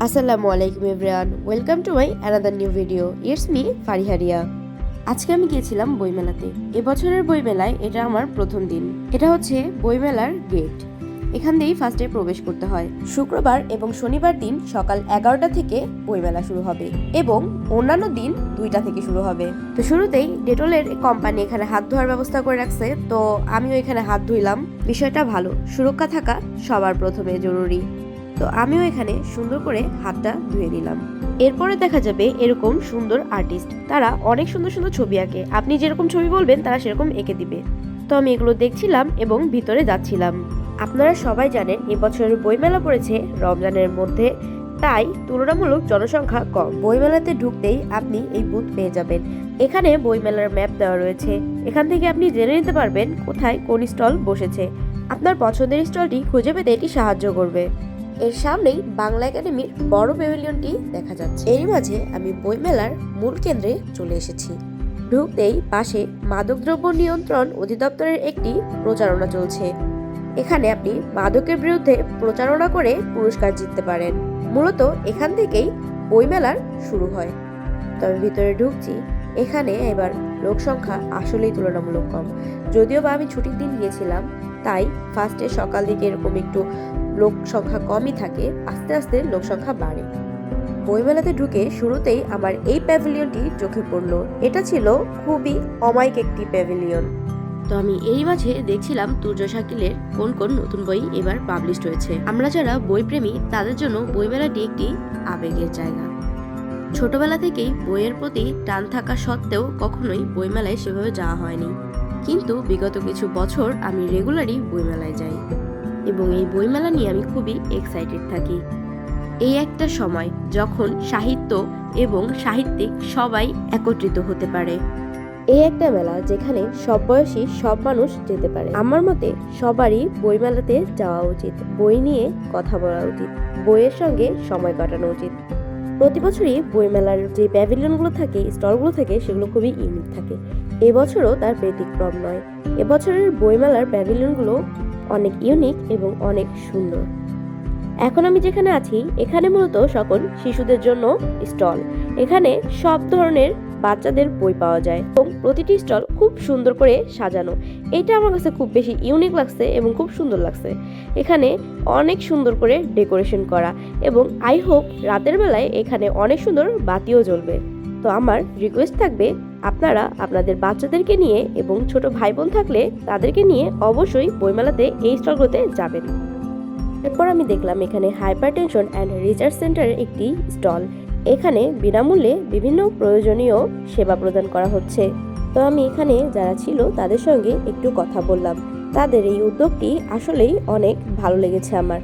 আসসালামু আলাইকুম everyone, welcome to my another new video. It's me Fariharia. আজকে আমি গিয়েছিলাম বইমেলাতে। এবছরের বইমেলায় এটা আমার প্রথম দিন। এটা হচ্ছে বইমেলার গেট। এখান দিয়েই ফার্স্টে প্রবেশ করতে হয়। শুক্রবার এবং শনিবার দিন সকাল 11টা থেকে বইমেলা শুরু হবে এবং অন্যান্য দিন 2টা থেকে শুরু হবে। তো শুরুতেই ডেটলের কোম্পানি এখানে হাত ধোয়ার ব্যবস্থা করে রাখছে, তো আমিও এখানে হাত ধুইলাম। বিষয়টা ভালো, সুরক্ষা থাকা সবার প্রথমে জরুরি। তো আমিও এখানে সুন্দর করে হাতটা ধুয়ে নিলাম। এরপরে দেখা যাবে এরকম সুন্দর আর্টিস্ট, তারা অনেক সুন্দর সুন্দর ছবি আঁকে। আপনি যেরকম ছবি বলবেন তারা সেরকম এঁকে দিবে। তো আমি এগুলো দেখছিলাম এবং ভিতরে যাচ্ছিলাম। আপনারা সবাই জানেন এবছরের বইমেলা পড়েছে রমজানের মধ্যে, তাই তুলনামূলক জনসংখ্যা কম। বইমেলাতে ঢুকতেই আপনি এই বুথ পেয়ে যাবেন। এখানে বইমেলার ম্যাপ দেওয়া রয়েছে। এখান থেকে আপনি জেনে নিতে পারবেন কোথায় কোন স্টল বসেছে। আপনার পছন্দের স্টলটি খুঁজে পেতে এটি সাহায্য করবে। এর সামনেই বাংলা একাডেমির বড় প্যাভিলিয়নটি দেখা যাচ্ছে। এর মাঝে আমি বইমেলার মূল কেন্দ্রে চলে এসেছি। ঢুকতেই পাশে মাদকদ্রব্য নিয়ন্ত্রণ অধিদপ্তরের একটি প্রচারণা চলছে। এখানে আপনি মাদকের বিরুদ্ধে প্রচারণা করে পুরস্কার জিততে পারেন। মূলত এখান থেকেই বইমেলার শুরু হয়। তবে ভিতরে ঢুকছি, এখানে এবার লোক সংখ্যা আসলেই তুলনামূলক কম। যদিও বা আমি ছুটির দিন গিয়েছিলাম, তাই ফার্স্টে সকাল দিকে এরকম একটু লোক সংখ্যা কমই থাকে, আস্তে আস্তে লোক সংখ্যা বাড়ে। বইমেলাতে ঢুকে শুরুতেই আমার এই প্যাভিলিয়নটি চোখে পড়লো। এটা ছিল খুবই অমায়িক একটি প্যাভিলিয়ন। তো আমি এই মাঝে দেখছিলাম তুর্য শাকিলের কোন কোন নতুন বই এবার পাবলিশড হয়েছে। আমরা যারা বই প্রেমী তাদের জন্য বইমেলাটি একটি আবেগের জায়গা। ছোটবেলা থেকেই বইয়ের প্রতি টান থাকা সত্ত্বেও কখনোই বইমেলায় সেভাবে যাওয়া হয়নি, কিন্তু বিগত কিছু বছর আমি রেগুলারই বইমেলায় যাই এবং এই বইমেলা নিয়ে আমি খুবই এক্সাইটেড থাকি। এই একটা সময় যখন সাহিত্য এবং সাহিত্যিক সবাই একত্রিত হতে পারে। এই একটা মেলা যেখানে সব বয়সী সব মানুষ যেতে পারে। আমার মতে সবারই বইমেলাতে যাওয়া উচিত। বই নিয়ে কথা বলা উচিত, বইয়ের সঙ্গে সময় কাটানো উচিত। প্রতি বছরই বইমেলার যে প্যাভিলিয়নগুলো থাকে, স্টলগুলো থাকে, সেগুলো খুবই ইউনিক থাকে। এবছরও তার ব্যতিক্রম নয়। এবছরের বইমেলার প্যাভিলিয়নগুলো অনেক ইউনিক এবং অনেক সুন্দর। এখন আমি যেখানে আছি এখানে মূলত সকল শিশুদের জন্য স্টল। এখানে সব ধরনের বাচ্চাদের বই পাওয়া যায় এবং প্রতিটি স্টল খুব সুন্দর করে সাজানো। এটা আমার কাছে খুব বেশি ইউনিক লাগছে এবং খুব সুন্দর লাগছে। এখানে অনেক সুন্দর করে ডেকোরেশন করা এবং আই হোপ রাতের বেলায় এখানে অনেক সুন্দর বাতিও জ্বলবে। তো আমার রিকোয়েস্ট থাকবে, আপনারা আপনাদের বাচ্চাদেরকে নিয়ে এবং ছোট ভাই বোন থাকলে তাদেরকে নিয়ে অবশ্যই বইমেলাতে এই স্টলগুলোতে যাবেন। এরপর আমি দেখলাম এখানে হাইপারটেনশন অ্যান্ড রিসার্চ সেন্টারের একটি স্টল। এখানে বিনামূল্যে বিভিন্ন প্রয়োজনীয় সেবা প্রদান করা হচ্ছে। তো আমি এখানে যারা ছিল তাদের সঙ্গে একটু কথা বললাম। তাদের এই উদ্যোগটি আসলেই অনেক ভালো লেগেছে আমার।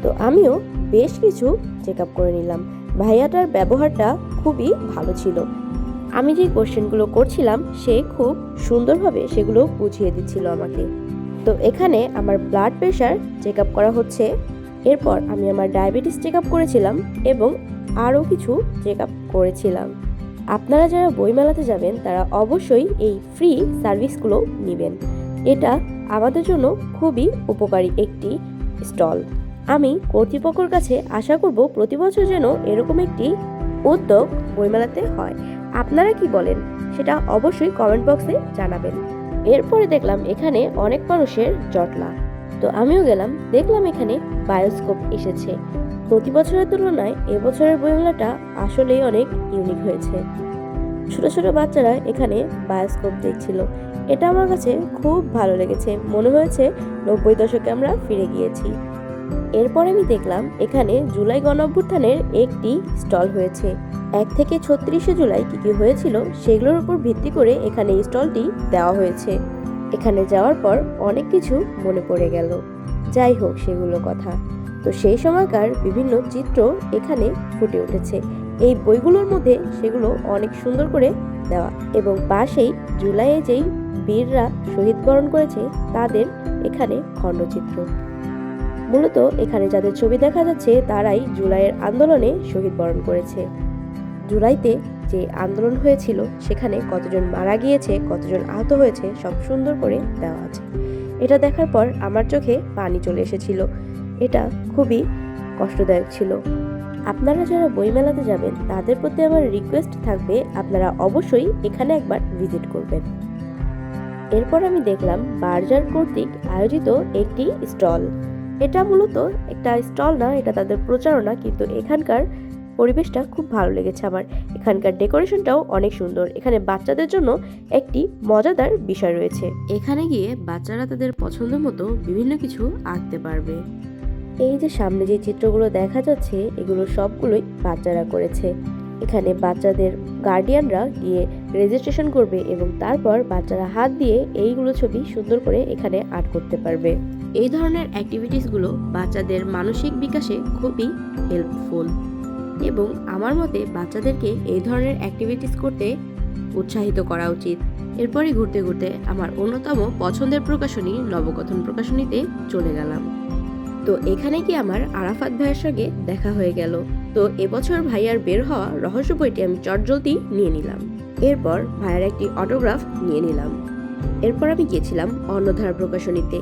তো আমিও বেশ কিছু চেক আপ করে নিলাম। ভাইয়াটার ব্যবহারটা খুবই ভালো ছিল। আমি যে কোশ্চেনগুলো করছিলাম সে খুব সুন্দরভাবে সেগুলো বুঝিয়ে দিচ্ছিল আমাকে। তো এখানে আমার ব্লাড প্রেশার চেক আপ করা হচ্ছে। এরপর আমি আমার ডায়াবেটিস চেক আপ করেছিলাম এবং আরও কিছু চেক আপ করেছিলাম। আপনারা যারা বইমেলাতে যাবেন তারা অবশ্যই এই ফ্রি সার্ভিসগুলো নেবেন। এটা আমাদের জন্য খুবই উপকারী একটি স্টল। আমি কর্তৃপক্ষের কাছে আশা করব প্রতি বছর যেন এরকম একটি উদ্যোগ বইমেলাতে হয়। আপনারা কি বলেন সেটা অবশ্যই কমেন্ট বক্সে জানাবেন। এরপরে দেখলাম এখানে অনেক মানুষের জটলা। তো আমিও গেলাম, দেখলাম এখানে বায়োস্কোপ এসেছে। প্রতি বছরের তুলনায় এবছরের বইমেলাটা আসলেই অনেক ইউনিক হয়েছে। ছোট ছোট বাচ্চারা এখানে বায়োস্কোপ দেখছিল। এটা আমার কাছে খুব ভালো লেগেছে। মনে হয়েছে 90 দশকে আমরা ফিরে গিয়েছি। এরপরে আমি দেখলাম এখানে জুলাই গণঅভ্যুত্থানের একটি স্টল হয়েছে। 1 থেকে 36শে জুলাই কি কি হয়েছিল সেগুলোর উপর ভিত্তি করে এখানে এই স্টলটি দেওয়া হয়েছে। এখানে যাওয়ার পর অনেক কিছু মনে পড়ে গেল। যাই হোক সেগুলো কথা। তো সেই সময়কার বিভিন্ন চিত্র এখানে ফুটে উঠেছে। এই বইগুলোর মধ্যে সেগুলো অনেক সুন্দর করে দেওয়া এবং পাশেই জুলাইয়ে যেই বীররা শহীদ বরণ করেছে তাদের এখানে খণ্ডচিত্র। মূলত এখানে যাদের ছবি দেখা যাচ্ছে তারাই জুলাইয়ের আন্দোলনে শহীদ বরণ করেছে। জুলাইতে যে আন্দোলন হয়েছিল সেখানে কতজন মারা গিয়েছে, কতজন আহত হয়েছে সব সুন্দর করে দেওয়া আছে। এটা দেখার পর আমার চোখে পানি চলে এসেছিল। এটা খুবই কষ্টদায়ক ছিল। আপনারা যারা বইমেলাতে যাবেন তাদের প্রতি আমার রিকোয়েস্ট থাকবে আপনারা অবশ্যই এখানে একবার ভিজিট করবেন। এরপর আমি দেখলাম বার্জার কর্তৃক আয়োজিত একটি স্টল। এটা মূলত একটা স্টল না, এটা তাদের প্রচারণা, কিন্তু এখানকার পরিবেশটা খুব ভালো লেগেছে আমার। এখানকার ডেকোরেশনটাও অনেক সুন্দর। এখানে বাচ্চাদের জন্য একটি মজাদার বিষয় রয়েছে। এখানে গিয়ে বাচ্চারা তাদের পছন্দ মতো বিভিন্ন কিছু আঁকতে পারবে। এই যে সামনে যে চিত্রগুলো দেখা যাচ্ছে এগুলো সবগুলোই বাচ্চারা করেছে। এখানে বাচ্চাদের গার্ডিয়ানরা গিয়ে রেজিস্ট্রেশন করবে এবং তারপর বাচ্চারা হাত দিয়ে এইগুলো ছবি সুন্দর করে এখানে আর্ট করতে পারবে। এই ধরনের অ্যাক্টিভিটিসগুলো বাচ্চাদের মানসিক বিকাশে খুবই হেল্পফুল এবং আমার মতে বাচ্চাদেরকে এই ধরনের অ্যাক্টিভিটিস করতে উৎসাহিত করা উচিত। এরপরই ঘুরতে ঘুরতে আমার অন্যতম পছন্দের প্রকাশনী নবগঠন প্রকাশনীতে চলে গেলাম। তো এখানে কি আমার আরাফাত ভাইয়ের সঙ্গে দেখা হয়ে গেল। তো এবছর ভাইয়ার বের হওয়া রহস্য বইটি আমি চটজলদি নিয়ে নিলাম। এরপর ভাইয়ার একটি অটোগ্রাফ নিয়ে নিলাম। এরপর আমি গিয়েছিলাম অন্নধারা প্রকাশনীতে।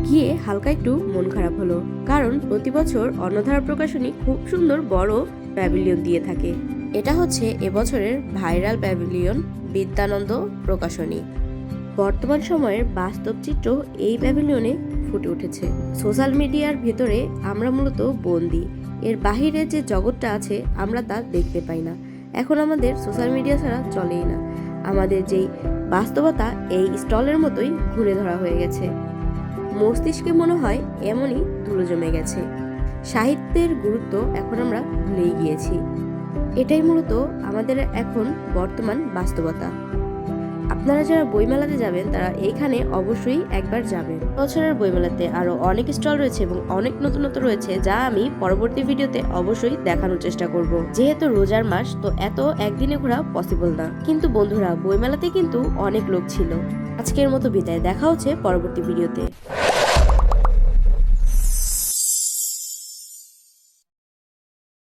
গিয়ে হালকা একটু মন খারাপ হলো, কারণ প্রতি বছর অন্নধারা প্রকাশনী খুব সুন্দর বড় প্যাভিলিয়ন দিয়ে থাকে। এটা হচ্ছে এবছরের ভাইরাল প্যাভিলিয়ন বিদ্যানন্দ প্রকাশনী। বর্তমান সময়ের বাস্তব চিত্র এই প্যাভিলিয়নে ফুটে উঠেছে। সোশ্যাল মিডিয়ার ভেতরে আমরা মূলত বন্দী, এর বাহিরে যে জগৎটা আছে আমরা তা দেখতে পাই না। এখন আমাদের সোশ্যাল মিডিয়া ছাড়া চলেই না। আমাদের যেই বাস্তবতা এই স্টলের মতোই ঘুরে ধরা হয়ে গেছে। মস্তিষ্কে মনে হয় এমনই ধুলো জমে গেছে। সাহিত্যের গুরুত্ব এখন আমরা ভুলেই গিয়েছি। এটাই মূলত আমাদের এখন বর্তমান বাস্তবতা। আপনারা যারা বইমেলাতে যাবেন তারা এইখানে অবশ্যই একবার যাবেন। বছরের বইমেলাতে আরো অনেক স্টল রয়েছে এবং অনেক নতুনত্ব রয়েছে, যা আমি পরবর্তী ভিডিওতে অবশ্যই দেখানোর চেষ্টা করব। যেহেতু রোজার মাস, তো এত একদিনে ঘোরা পসিবল না। কিন্তু বন্ধুরা, বইমেলাতে কিন্তু অনেক লোক ছিল। আজকের মতো বিদায়, দেখা হচ্ছে পরবর্তী ভিডিওতে।